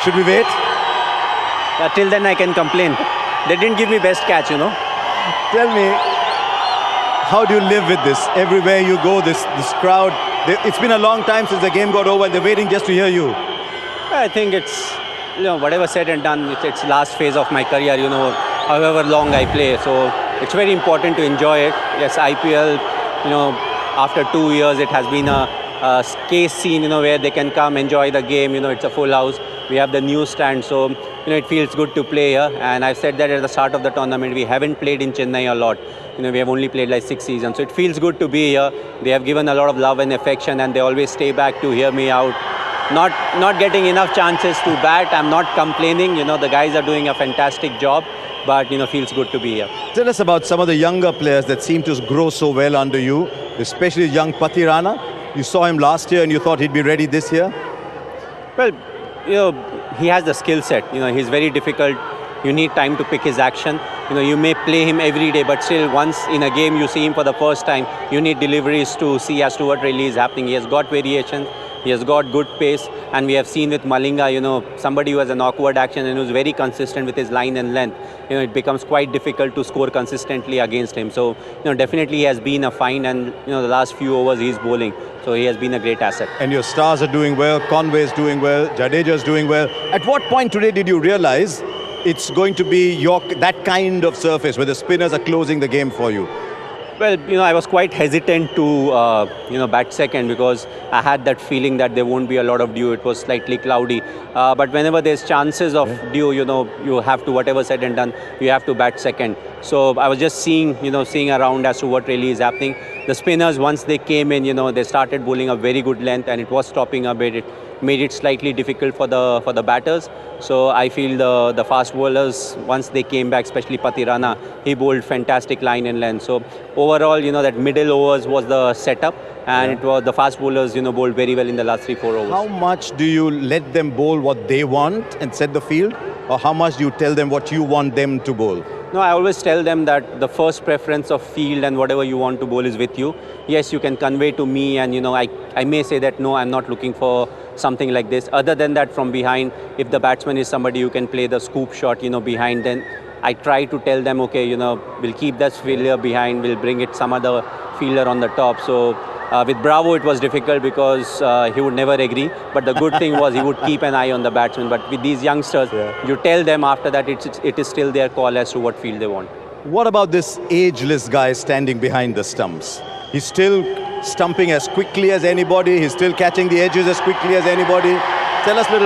Should we wait? Till then I can complain. They didn't give me best catch, you know. Tell me, how do you live with this? Everywhere you go, this crowd. It's been a long time since the game got over and they're waiting just to hear you. I think it's, whatever said and done, it's last phase of my career, however long I play. So it's very important to enjoy it. Yes, IPL, after 2 years, it has been a case scene, where they can come enjoy the game. It's a full house. We have the newsstand, so it feels good to play here. And I've said that at the start of the tournament, we haven't played in Chennai a lot. We have only played like 6 seasons, so it feels good to be here. They have given a lot of love and affection, and they always stay back to hear me out. Not getting enough chances to bat. I'm not complaining. The guys are doing a fantastic job, but feels good to be here. Tell us about some of the younger players that seem to grow so well under you, especially young Patirana. You saw him last year and you thought he'd be ready this year? Well, he has the skill set. He's very difficult. You need time to pick his action. You may play him every day, but still once in a game you see him for the first time, you need deliveries to see as to what really is happening. He has got variations. He has got good pace, and we have seen with Malinga, somebody who has an awkward action and who's very consistent with his line and length. It becomes quite difficult to score consistently against him. So, definitely he has been a find, and the last few overs he's bowling. So he has been a great asset. And your stars are doing well, Conway's doing well, Jadeja's doing well. At what point today did you realize it's going to be that kind of surface where the spinners are closing the game for you? Well, I was quite hesitant to, bat second because I had that feeling that there won't be a lot of dew. It was slightly cloudy. But whenever there's chances of dew, you have to, whatever said and done, you have to bat second. So I was just seeing around as to what really is happening. The spinners, once they came in, they started bowling a very good length, and it was stopping a bit. It made it slightly difficult for the batters. So I feel the fast bowlers, once they came back, especially Patirana, he bowled fantastic line and length. So overall, that middle overs was the setup, and it was the fast bowlers, bowled very well in the last 3-4 overs. How much do you let them bowl what they want and set the field, or how much do you tell them what you want them to bowl? No, I always tell them that the first preference of field and whatever you want to bowl is with you. Yes, you can convey to me, and I may say that no, I'm not looking for something like this. Other than that, from behind, if the batsman is somebody who can play the scoop shot, behind, then I try to tell them, okay, we'll keep that fielder behind, we'll bring it some other fielder on the top. So with Bravo, it was difficult because he would never agree. But the good thing was he would keep an eye on the batsman. But with these youngsters, you tell them after that it is still their call as to what field they want. What about this ageless guy standing behind the stumps? He's still stumping as quickly as anybody. He's still catching the edges as quickly as anybody. Tell us a little.